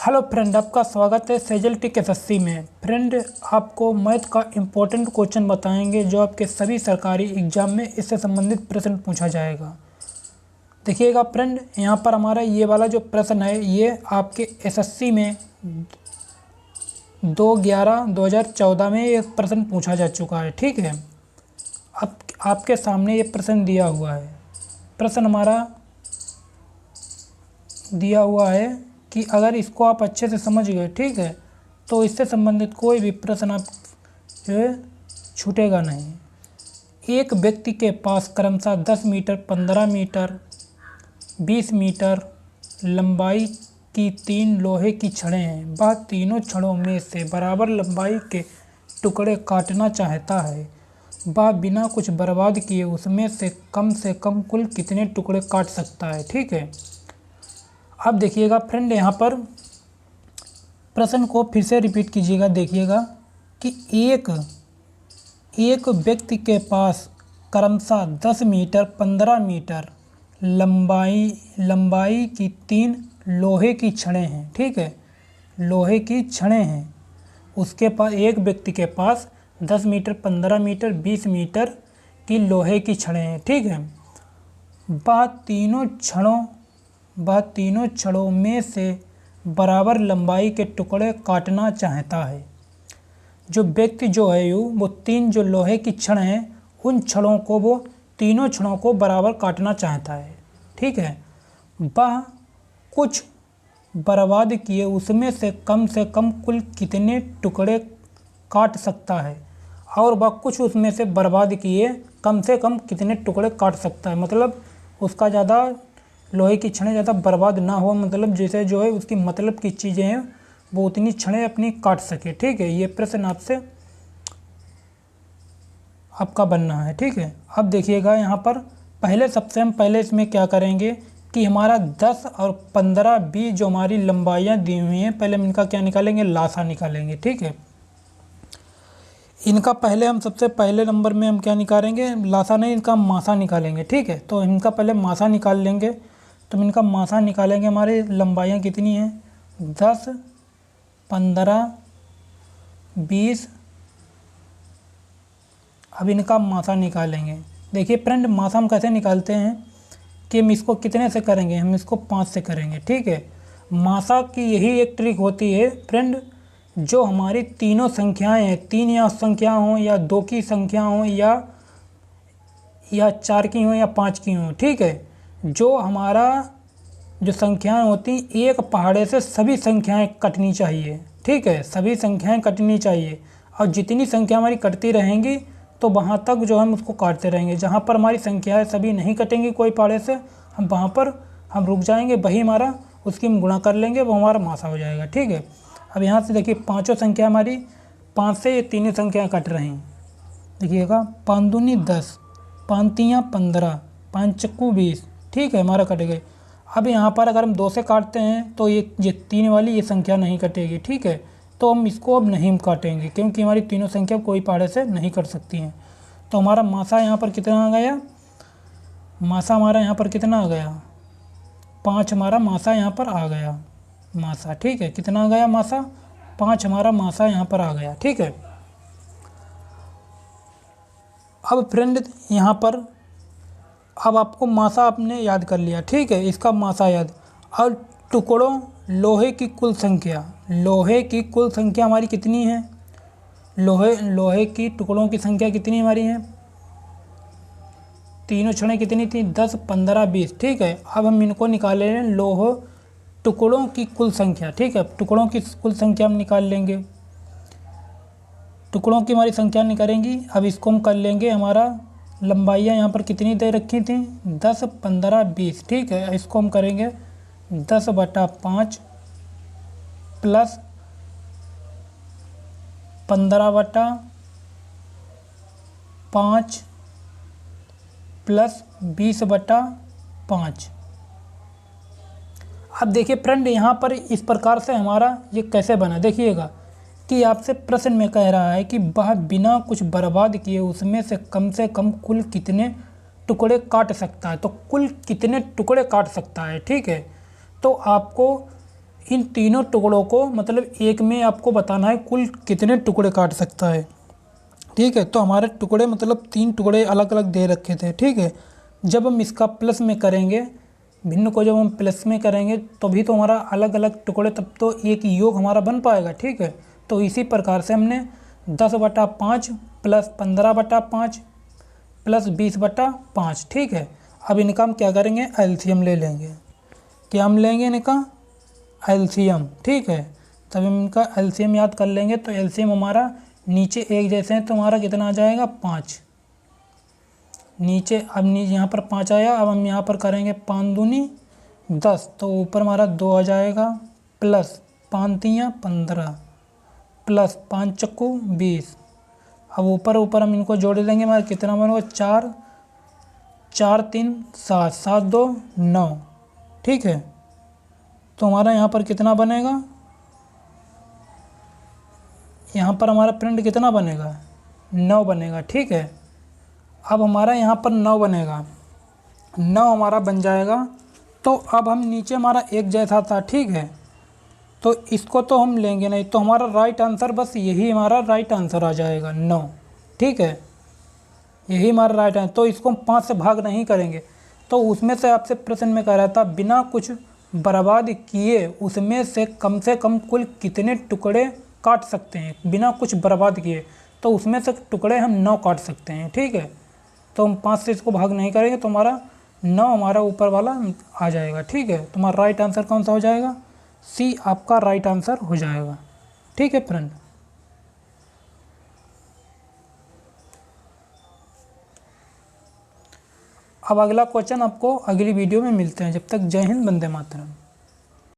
Hello friend, आपका स्वागत है सेजल टेक एसएससी में। फ्रेंड, आपको मैथ का इम्पोर्टेंट क्वेश्चन बताएंगे जो आपके सभी सरकारी एग्जाम में इससे संबंधित प्रश्न पूछा जाएगा। देखिएगा फ्रेंड, यहाँ पर हमारा ये वाला जो प्रश्न है ये आपके एसएससी में 2/11/2014 में ये प्रश्न पूछा जा चुका है। ठीक है, अब आपके सामने ये प्रश्न दिया हुआ है। प्रश्न हमारा दिया हुआ है कि अगर इसको आप अच्छे से समझ गए, ठीक है, तो इससे संबंधित कोई भी प्रश्न आप जो है छूटेगा नहीं। एक व्यक्ति के पास क्रमशः 10 मीटर, 15 मीटर, 20 मीटर लंबाई की 3 लोहे की छड़ें हैं। वह तीनों छड़ों में से बराबर लंबाई के टुकड़े काटना चाहता है। वह बिना कुछ बर्बाद किए उसमें से कम कुल कितने टुकड़े काट सकता है। ठीक है, अब देखिएगा फ्रेंड, यहाँ पर प्रश्न को फिर से रिपीट कीजिएगा। देखिएगा कि एक व्यक्ति के पास क्रमशः 10 मीटर, 15 मीटर लंबाई की 3 लोहे की छड़ें हैं। ठीक है, लोहे की छड़ें हैं। उसके पास एक व्यक्ति के पास 10 मीटर, 15 मीटर, 20 मीटर की लोहे की छड़ें हैं। ठीक है, वह तीनों छड़ों में से बराबर लंबाई के टुकड़े काटना चाहता है। जो व्यक्ति जो है वो 3 जो लोहे की छड़ हैं उन छड़ों को वो तीनों छड़ों को बराबर काटना चाहता है। ठीक है, वह कुछ बर्बाद किए उसमें से कम कुल कितने टुकड़े काट सकता है, और वह कुछ उसमें से बर्बाद किए कम से कम कितने टुकड़े काट सकता है। मतलब उसका ज़्यादा लोहे की छड़ें ज़्यादा बर्बाद ना हो, मतलब जैसे जो है उसकी मतलब की चीज़ें हैं वो उतनी छड़ें अपनी काट सके। ठीक है, ये प्रश्न आपसे आपका बनना है। ठीक है, अब देखिएगा यहाँ पर सबसे हम पहले इसमें क्या करेंगे कि हमारा 10 और 15, 20 जो हमारी लंबाइयाँ दी हुई हैं, पहले हम इनका क्या निकालेंगे, लासा निकालेंगे। ठीक है, इनका पहले हम सबसे पहले नंबर में हम क्या निकालेंगे, लासा नहीं, इनका मासा निकालेंगे। ठीक है, तो इनका पहले मासा निकाल लेंगे। तो इनका मासा निकालेंगे। हमारी लंबाइयाँ कितनी हैं, 10, 15, 20। अब इनका मासा निकालेंगे। देखिए फ्रेंड, मासा हम कैसे निकालते हैं कि हम इसको कितने से करेंगे, हम इसको 5 से करेंगे। ठीक है, मासा की यही एक ट्रिक होती है फ्रेंड, जो हमारी तीनों संख्याएं हैं, 3 या संख्या हों या 2 की संख्या हों या 4 की हों या 5 की हों। ठीक है, जो हमारा जो संख्याएं होती एक पहाड़े से सभी संख्याएं कटनी चाहिए। ठीक है, सभी संख्याएं कटनी चाहिए, और जितनी संख्या हमारी कटती रहेंगी तो वहाँ तक जो हम उसको काटते रहेंगे। जहाँ पर हमारी संख्याएं सभी नहीं कटेंगी कोई पहाड़े से, हम वहाँ पर हम रुक जाएंगे, वही हमारा उसकी हम गुणा कर लेंगे, वो हमारा मासा हो जाएगा। ठीक है, अब यहाँ से देखिए पाँचों संख्या हमारी 5 से ये तीनों संख्याएँ कट रही हैं। देखिएगा 5 दूनी 10, 5 तियाँ 15, 5 चक्कू 20। ठीक है, हमारा कट गए। अब यहाँ पर अगर हम 2 से काटते हैं तो ये 3 वाली ये संख्या नहीं कटेगी। ठीक है, तो हम इसको अब नहीं काटेंगे क्योंकि हमारी तीनों संख्या कोई पहाड़े से नहीं कट सकती हैं। तो हमारा मासा यहाँ पर कितना आ गया, मासा हमारा यहाँ पर कितना आ गया, 5 हमारा मासा यहाँ पर आ गया मासा। ठीक है, कितना आ गया मासा, 5 हमारा मासा यहाँ पर आ गया। ठीक है, अब फ्रेंड यहाँ पर अब आपको मासा आपने याद कर लिया। ठीक है, इसका मासा याद, और टुकड़ों लोहे की कुल संख्या हमारी कितनी है, लोहे की टुकड़ों की संख्या कितनी हमारी है, तीनों छड़ें कितनी थी, 10, 15, 20। ठीक है, अब हम इनको निकाले हैं टुकड़ों की कुल संख्या। ठीक है, टुकड़ों की कुल संख्या हम निकाल लेंगे, टुकड़ों की हमारी संख्या निकालेंगी। अब इसको हम कर लेंगे, हमारा लंबाइयाँ यहाँ पर कितनी दे रखी थी, 10, 15, 20। ठीक है, इसको हम करेंगे 10/5 प्लस 15/5 प्लस 20/5। अब देखिए फ्रेंड, यहाँ पर इस प्रकार से हमारा ये कैसे बना। देखिएगा कि आपसे प्रश्न में कह रहा है कि वह बिना कुछ बर्बाद किए उसमें से कम कुल कितने टुकड़े काट सकता है। तो कुल कितने टुकड़े काट सकता है। ठीक है, तो आपको इन तीनों टुकड़ों को मतलब एक में आपको बताना है कुल कितने टुकड़े काट सकता है। ठीक है, तो हमारे टुकड़े मतलब 3 टुकड़े अलग अलग दे रखे थे। ठीक है, जब हम इसका प्लस में करेंगे, भिन्न को जब हम प्लस में करेंगे तभी तो हमारा अलग अलग टुकड़े, तब तो एक योग हमारा बन पाएगा। ठीक है, तो इसी प्रकार से हमने 10/5 प्लस 15/5 प्लस 20/5। ठीक है, अब इनका हम क्या करेंगे, एलसीएम ले लेंगे। क्या हम लेंगे इनका एलसीएम। ठीक है, तब हम इनका एलसीएम याद कर लेंगे। तो एलसीएम हमारा नीचे एक जैसे हैं तो हमारा कितना आ जाएगा 5। नीचे अब यहाँ पर 5 आया। अब हम यहाँ पर करेंगे 5 दूनी 10, तो ऊपर हमारा 2 आ जाएगा प्लस 5 तियाँ 15 प्लस 5 चक्कू 20। अब ऊपर हम इनको जोड़ देंगे, हमारा कितना बनेगा 4 4 3 7 7 2 9। ठीक है, तो हमारा यहाँ पर कितना बनेगा, यहाँ पर हमारा प्रिंट कितना बनेगा 9 बनेगा। ठीक है, अब हमारा यहाँ पर 9 बनेगा, 9 हमारा बन जाएगा। तो अब हम नीचे हमारा एक जैसा था। ठीक है, तो इसको तो हम लेंगे नहीं, तो हमारा राइट आंसर बस यही हमारा राइट आंसर आ जाएगा 9। ठीक है, यही हमारा राइट आंसर। तो इसको हम 5 से भाग नहीं करेंगे। तो उसमें से आपसे प्रश्न में कह रहा था बिना कुछ बर्बाद किए उसमें से कम कुल कितने टुकड़े काट सकते हैं, बिना कुछ बर्बाद किए। तो उसमें से टुकड़े हम 9 काट सकते हैं। ठीक है, तो हम 5 से इसको भाग नहीं करेंगे, तो हमारा 9 हमारा ऊपर वाला आ जाएगा। ठीक है, तो हमारा राइट आंसर कौन सा हो जाएगा, सी आपका राइट आंसर हो जाएगा। ठीक है फ्रेंड, अब अगला क्वेश्चन आपको अगली वीडियो में मिलते हैं। जब तक जय हिंद, वंदे मातरम।